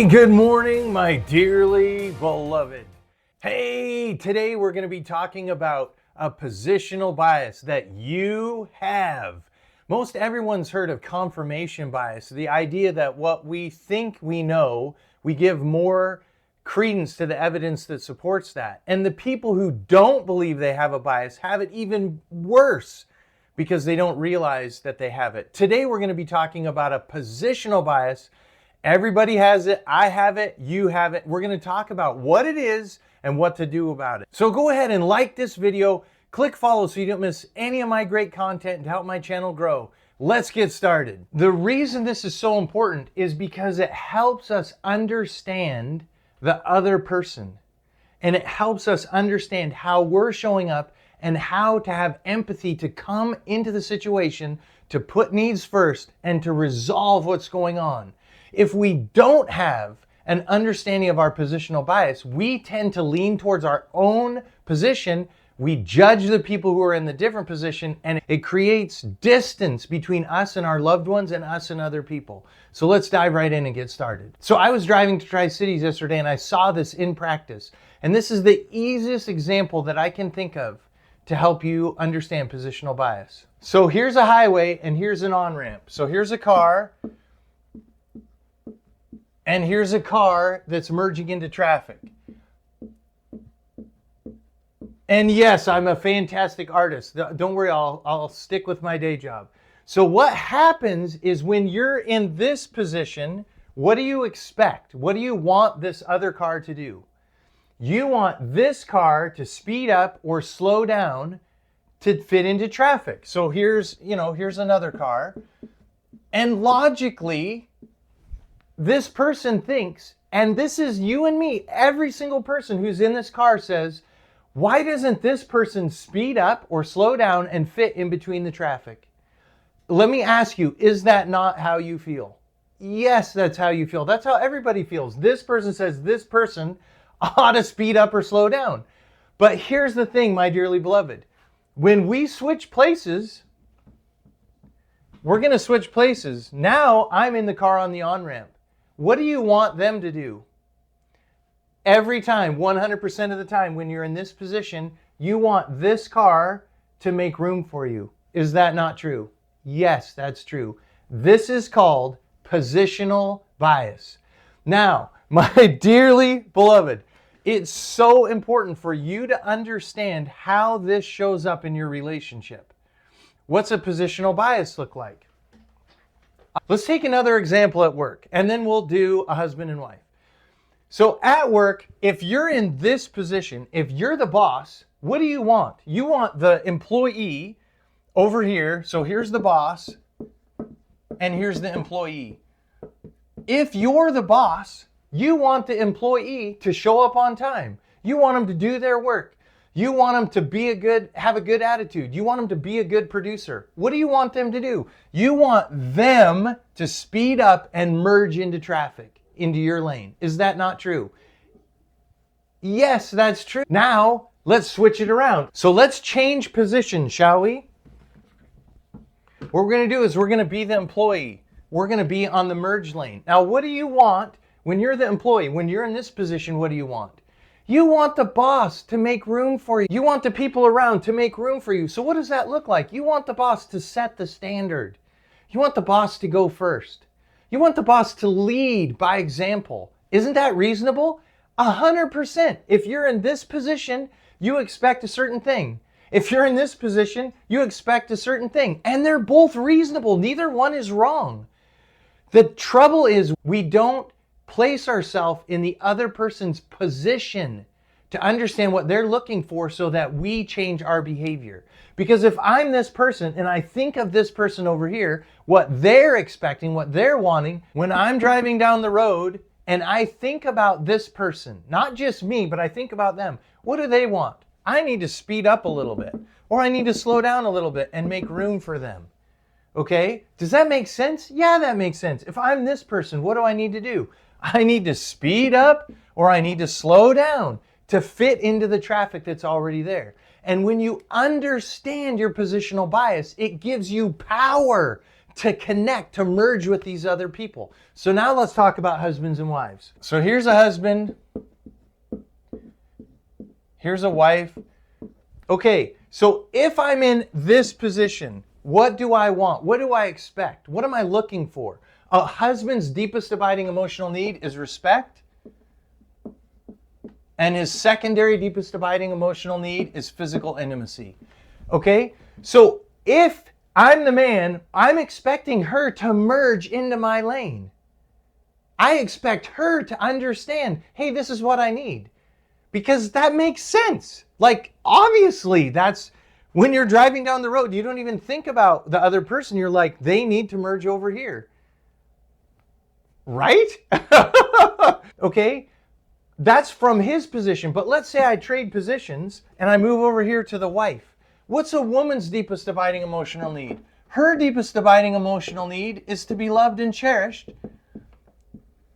Good morning, my dearly beloved. Hey, today we're going to be talking about a positional bias that you have. Most everyone's heard of confirmation bias, the idea that what we think we know, we give more credence to the evidence that supports that. And the people who don't believe they have a bias have it even worse because they don't realize that they have it. Today we're going to be talking about a positional bias. Everybody has it, I have it, you have it. We're going to talk about what it is and what to do about it. So go ahead and like this video, click follow so you don't miss any of my great content to help my channel grow. Let's get started. The reason this is so important is because it helps us understand the other person. And it helps us understand how we're showing up and how to have empathy to come into the situation, to put needs first and to resolve what's going on. If we don't have an understanding of our positional bias, we tend to lean towards our own position. We judge the people who are in the different position, and it creates distance between us and our loved ones and us and other people. So let's dive right in and get started. So I was driving to Tri-Cities yesterday and I saw this in practice. And this is the easiest example that I can think of to help you understand positional bias. So here's a highway and here's an on-ramp. So here's a car. And here's a car that's merging into traffic. And yes, I'm a fantastic artist. Don't worry, I'll stick with my day job. So what happens is when you're in this position, what do you expect? What do you want this other car to do? You want this car to speed up or slow down to fit into traffic. So here's another car. And logically, this person thinks, and this is you and me, every single person who's in this car says, why doesn't this person speed up or slow down and fit in between the traffic? Let me ask you, is that not how you feel? Yes, that's how you feel. That's how everybody feels. This person says this person ought to speed up or slow down. But here's the thing, my dearly beloved. When we switch places, we're going to switch places. Now I'm in the car on the on-ramp. What do you want them to do? Every time, 100% of the time, when you're in this position, you want this car to make room for you. Is that not true? Yes, that's true. This is called positional bias. Now, my dearly beloved, it's so important for you to understand how this shows up in your relationship. What's a positional bias look like? Let's take another example at work, and then we'll do a husband and wife. So at work, if you're in this position, if you're the boss, what do you want? You want the employee over here. So here's the boss, and here's the employee. If you're the boss, you want the employee to show up on time. You want them to do their work. You want them to have a good attitude. You want them to be a good producer. What do you want them to do? You want them to speed up and merge into traffic, into your lane. Is that not true? Yes, that's true. Now, let's switch it around. So let's change position, shall we? What we're going to do is we're going to be the employee. We're going to be on the merge lane. Now, what do you want when you're the employee? When you're in this position, what do you want? You want the boss to make room for you. You want the people around to make room for you. So what does that look like? You want the boss to set the standard. You want the boss to go first. You want the boss to lead by example. Isn't that reasonable? 100%. If you're in this position, you expect a certain thing. If you're in this position, you expect a certain thing. And they're both reasonable. Neither one is wrong. The trouble is we don't place ourselves in the other person's position to understand what they're looking for so that we change our behavior. Because if I'm this person and I think of this person over here, what they're expecting, what they're wanting, when I'm driving down the road and I think about this person, not just me, but I think about them, what do they want? I need to speed up a little bit, or I need to slow down a little bit and make room for them. Okay? Does that make sense? Yeah, that makes sense. If I'm this person, what do I need to do? I need to speed up or I need to slow down to fit into the traffic that's already there. And when you understand your positional bias, it gives you power to connect, to merge with these other people. So now let's talk about husbands and wives. So here's a husband. Here's a wife. Okay, so if I'm in this position, what do I want? What do I expect? What am I looking for? A husband's deepest abiding emotional need is respect. And his secondary deepest abiding emotional need is physical intimacy. Okay? So if I'm the man, I'm expecting her to merge into my lane. I expect her to understand, hey, this is what I need. Because that makes sense. Like, obviously, that's when you're driving down the road, you don't even think about the other person. You're like, they need to merge over here. Right? Okay? That's from his position. But let's say I trade positions and I move over here to the wife. What's a woman's deepest abiding emotional need? Her deepest abiding emotional need is to be loved and cherished.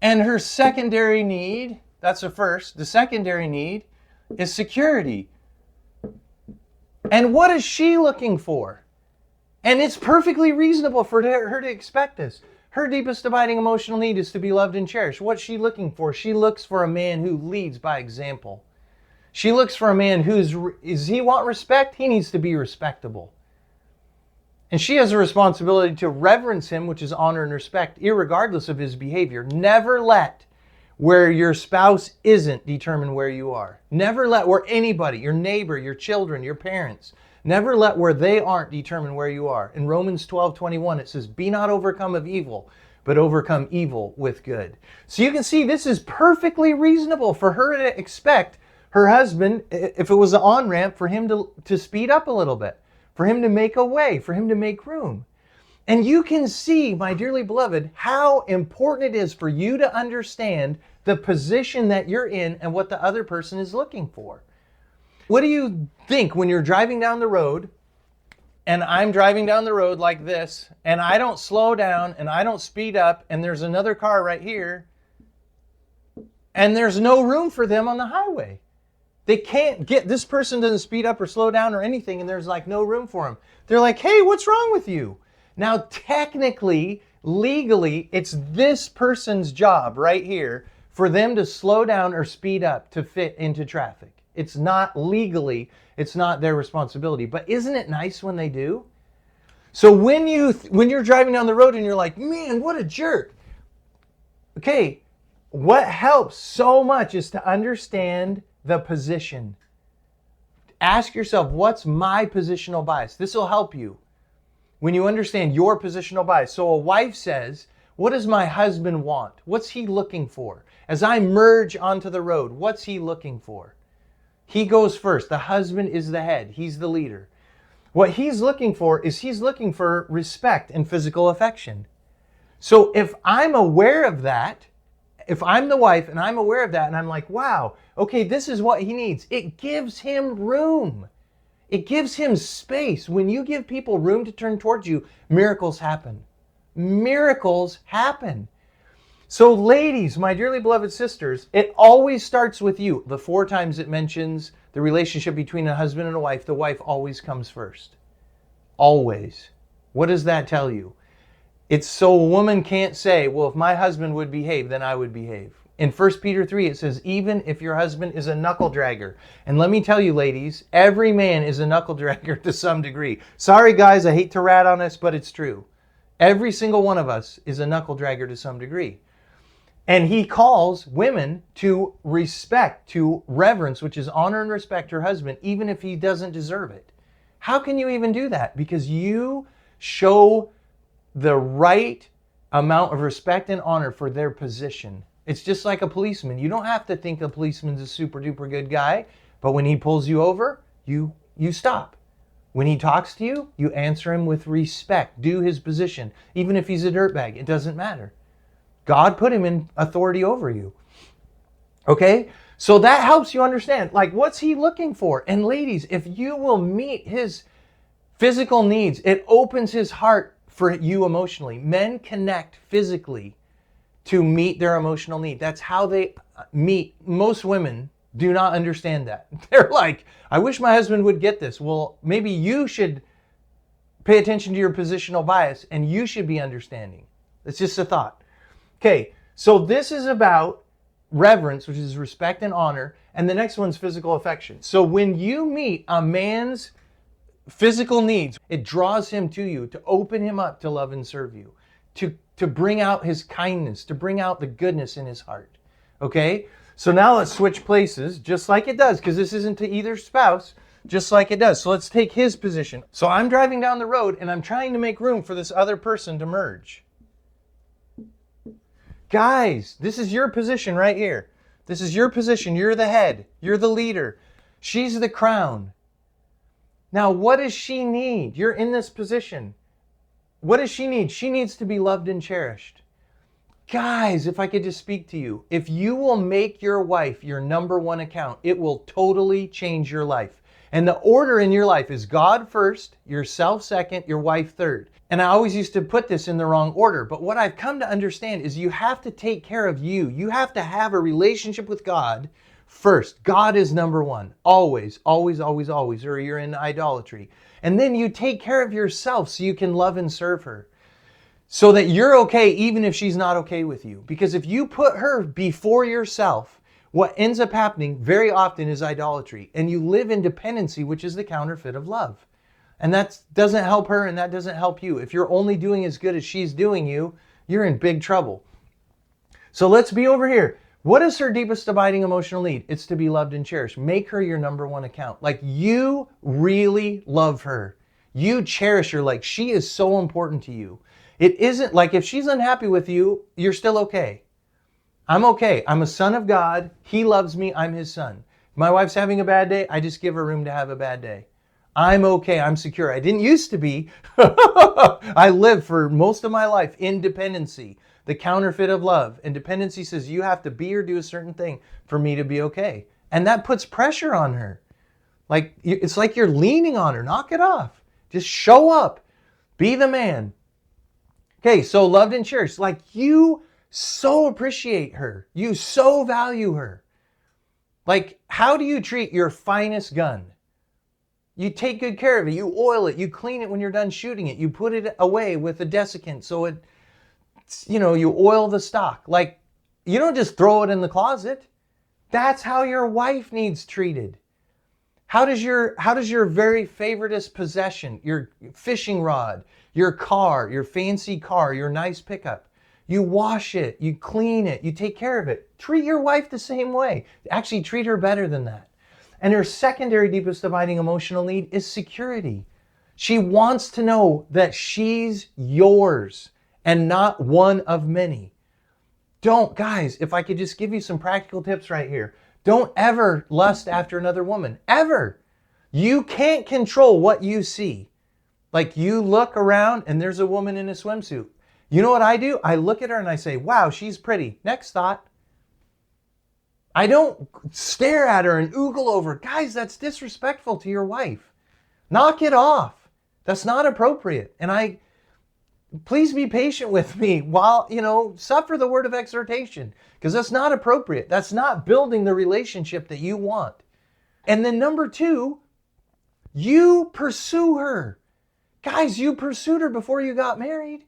And her secondary need, that's the first, the secondary need is security. And what is she looking for? And it's perfectly reasonable for her to expect this. Her deepest abiding emotional need is to be loved and cherished. What's she looking for? She looks for a man who leads by example. She looks for a man does he want respect? He needs to be respectable. And she has a responsibility to reverence him, which is honor and respect, irregardless of his behavior. Never let where your spouse isn't determine where you are. Never let where anybody, your neighbor, your children, your parents, never let where they aren't determine where you are. In Romans 12:21, it says, be not overcome of evil, but overcome evil with good. So you can see this is perfectly reasonable for her to expect her husband, if it was an on-ramp, for him to speed up a little bit, for him to make a way, for him to make room. And you can see, my dearly beloved, how important it is for you to understand the position that you're in and what the other person is looking for. What do you think when you're driving down the road, and I'm driving down the road like this, and I don't slow down and I don't speed up, and there's another car right here, and there's no room for them on the highway? They can't get, this person doesn't speed up or slow down or anything, and there's like no room for them. They're like, hey, what's wrong with you? Now, technically, legally, it's this person's job right here for them to slow down or speed up to fit into traffic. It's not legally, it's not their responsibility. But isn't it nice when they do? So when you're driving down the road and you're like, man, what a jerk. Okay, what helps so much is to understand the position. Ask yourself, what's my positional bias? This will help you when you understand your positional bias. So a wife says, what does my husband want? What's he looking for? As I merge onto the road, what's he looking for? He goes first. The husband is the head. He's the leader. What he's looking for is he's looking for respect and physical affection. So if I'm aware of that, if I'm the wife and I'm aware of that and I'm like, wow, okay, this is what he needs. It gives him room. It gives him space. When you give people room to turn towards you, miracles happen. Miracles happen. So ladies, my dearly beloved sisters, it always starts with you. The 4 times it mentions the relationship between a husband and a wife, the wife always comes first. Always. What does that tell you? It's so a woman can't say, well, if my husband would behave, then I would behave. In 1 Peter 3, it says, even if your husband is a knuckle dragger. And let me tell you, ladies, every man is a knuckle dragger to some degree. Sorry, guys, I hate to rat on us, but it's true. Every single one of us is a knuckle dragger to some degree. And he calls women to respect, to reverence, which is honor and respect her husband, even if he doesn't deserve it. How can you even do that? Because you show the right amount of respect and honor for their position. It's just like a policeman. You don't have to think a policeman's a super duper good guy, but when he pulls you over, you stop. When he talks to you, you answer him with respect. Do his position. Even if he's a dirtbag, it doesn't matter. God put him in authority over you. Okay? So that helps you understand, like, what's he looking for? And ladies, if you will meet his physical needs, it opens his heart for you emotionally. Men connect physically to meet their emotional need. That's how they meet. Most women do not understand that. They're like, I wish my husband would get this. Well, maybe you should Pay attention to your positional bias, and you should be understanding. It's just a thought. Okay, so this is about reverence, which is respect and honor, and the next one's physical affection. So when you meet a man's physical needs, it draws him to you, to open him up to love and serve you, to bring out his kindness, to bring out the goodness in his heart. Okay? So now let's switch places, just like it does, because this isn't to either spouse, just like it does. So let's take his position. So I'm driving down the road and I'm trying to make room for this other person to merge. Guys, this is your position right here. This is your position. You're the head. You're the leader. She's the crown. Now, what does she need? You're in this position. What does she need? She needs to be loved and cherished. Guys, if I could just speak to you, if you will make your wife your number one account, it will totally change your life. And the order in your life is God first, yourself second, your wife third. And I always used to put this in the wrong order. But what I've come to understand is you have to take care of you. You have to have a relationship with God first. God is number one. Always, always, always, always, or you're in idolatry. And then you take care of yourself so you can love and serve her. So that you're okay even if she's not okay with you. Because if you put her before yourself, what ends up happening very often is idolatry. And you live in dependency, which is the counterfeit of love. And that doesn't help her and that doesn't help you. If you're only doing as good as she's doing you, you're in big trouble. So let's be over here. What is her deepest abiding emotional need? It's to be loved and cherished. Make her your number one account. Like you really love her. You cherish her like she is so important to you. It isn't like if she's unhappy with you, you're still okay. I'm okay. I'm a son of God. He loves me. I'm his son. If my wife's having a bad day, I just give her room to have a bad day. I'm okay. I'm secure. I didn't used to be. I lived for most of my life in dependency, the counterfeit of love. And dependency says you have to be or do a certain thing for me to be okay. And that puts pressure on her. Like it's like you're leaning on her. Knock it off. Just show up. Be the man. Okay, so loved and cherished. Like you so appreciate her. You so value her. Like how do you treat your finest gun? You take good care of it. You oil it. You clean it when you're done shooting it. You put it away with a desiccant so it, you oil the stock. Like you don't just throw it in the closet. That's how your wife needs treated. How does your very favoritist possession, your fishing rod, your car, your fancy car, your nice pickup, you wash it, you clean it, you take care of it. Treat your wife the same way. Actually, treat her better than that. And her secondary deepest abiding emotional need is security. She wants to know that she's yours and not one of many. Guys, if I could just give you some practical tips right here. Don't ever lust after another woman, ever. You can't control what you see. Like you look around and there's a woman in a swimsuit. You know what I do? I look at her and I say, wow, she's pretty. Next thought. I don't stare at her and oogle over. Guys, that's disrespectful to your wife. Knock it off. That's not appropriate. And please be patient with me while, suffer the word of exhortation, because that's not appropriate. That's not building the relationship that you want. And then number 2, you pursue her. Guys, you pursued her before you got married.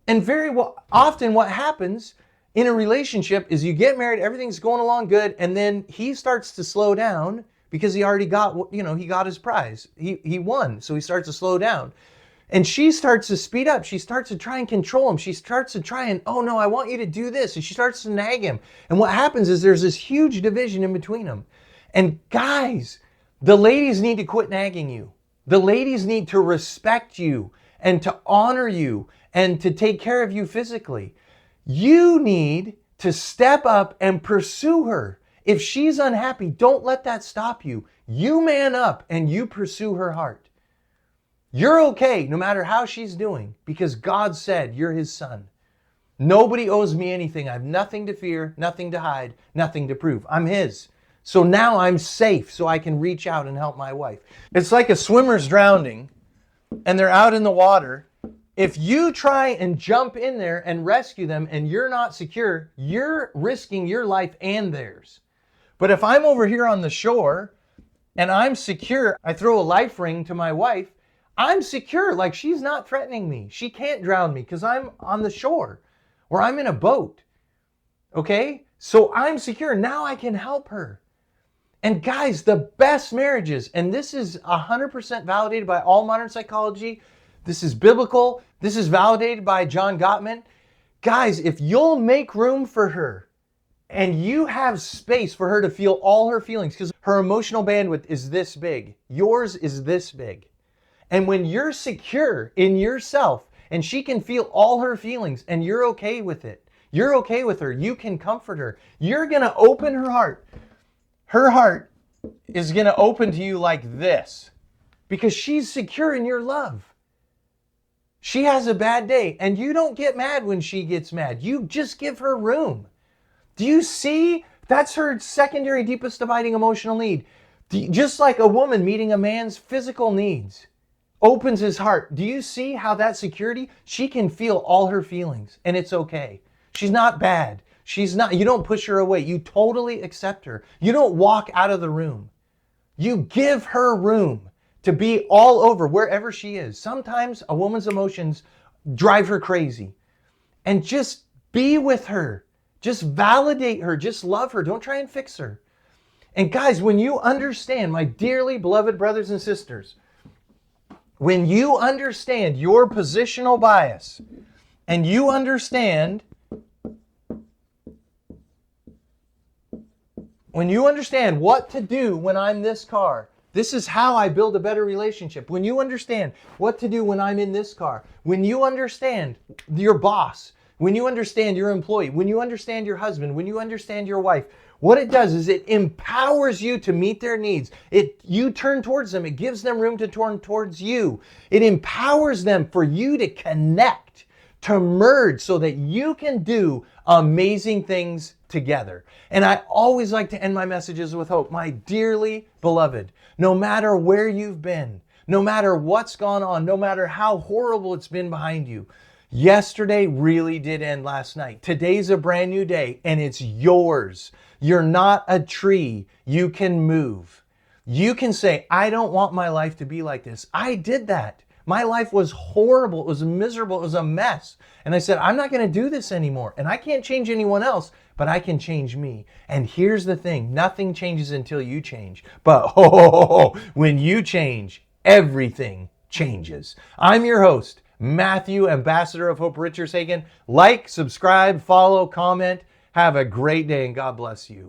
And very often what happens in a relationship is you get married, everything's going along good, and then he starts to slow down because he already got, he got his prize. He won, so he starts to slow down. And she starts to speed up. She starts to try and control him. She starts to try and, oh no, I want you to do this. And she starts to nag him. And what happens is there's this huge division in between them. And guys, the ladies need to quit nagging you. The ladies need to respect you and to honor you and to take care of you physically. You need to step up and pursue her. If she's unhappy, don't let that stop you. You man up and you pursue her heart. You're okay no matter how she's doing because God said you're his son. Nobody owes me anything. I have nothing to fear, nothing to hide, nothing to prove. I'm his. So now I'm safe so I can reach out and help my wife. It's like a swimmer's drowning and they're out in the water. If you try and jump in there and rescue them and you're not secure, you're risking your life and theirs. But if I'm over here on the shore and I'm secure, I throw a life ring to my wife, I'm secure. Like, she's not threatening me. She can't drown me because I'm on the shore or I'm in a boat. Okay? So I'm secure. Now I can help her. And guys, the best marriages, and this is 100% validated by all modern psychology. This is biblical. This is validated by John Gottman. Guys, if you'll make room for her and you have space for her to feel all her feelings, because her emotional bandwidth is this big, yours is this big. And when you're secure in yourself and she can feel all her feelings and you're okay with it, you're okay with her, you can comfort her, you're going to open her heart. Her heart is going to open to you like this because she's secure in your love. She has a bad day and you don't get mad when she gets mad. You just give her room. Do you see? That's her secondary deepest dividing emotional need. Just like a woman meeting a man's physical needs opens his heart. Do you see how that security? She can feel all her feelings and it's okay. She's not bad. She's not, you don't push her away. You totally accept her. You don't walk out of the room. You give her room to be all over wherever she is. Sometimes a woman's emotions drive her crazy. And just be with her. Just validate her. Just love her. Don't try and fix her. And guys, when you understand, my dearly beloved brothers and sisters, when you understand your positional bias and you understand what to do when I'm this car, this is how I build a better relationship. When you understand what to do when I'm in this car, when you understand your boss, when you understand your employee, when you understand your husband, when you understand your wife, what it does is it empowers you to meet their needs. You turn towards them. It gives them room to turn towards you. It empowers them for you to connect, to merge so that you can do amazing things together. And I always like to end my messages with hope. My dearly beloved, no matter where you've been, no matter what's gone on, no matter how horrible it's been behind you, yesterday really did end last night. Today's a brand new day and it's yours. You're not a tree. You can move. You can say, I don't want my life to be like this. I did that. My life was horrible. It was miserable. It was a mess. And I said, I'm not going to do this anymore. And I can't change anyone else, but I can change me. And here's the thing. Nothing changes until you change. But when you change, everything changes. I'm your host, Matthew, Ambassador of Hope Richards Hagen. Like, subscribe, follow, comment. Have a great day and God bless you.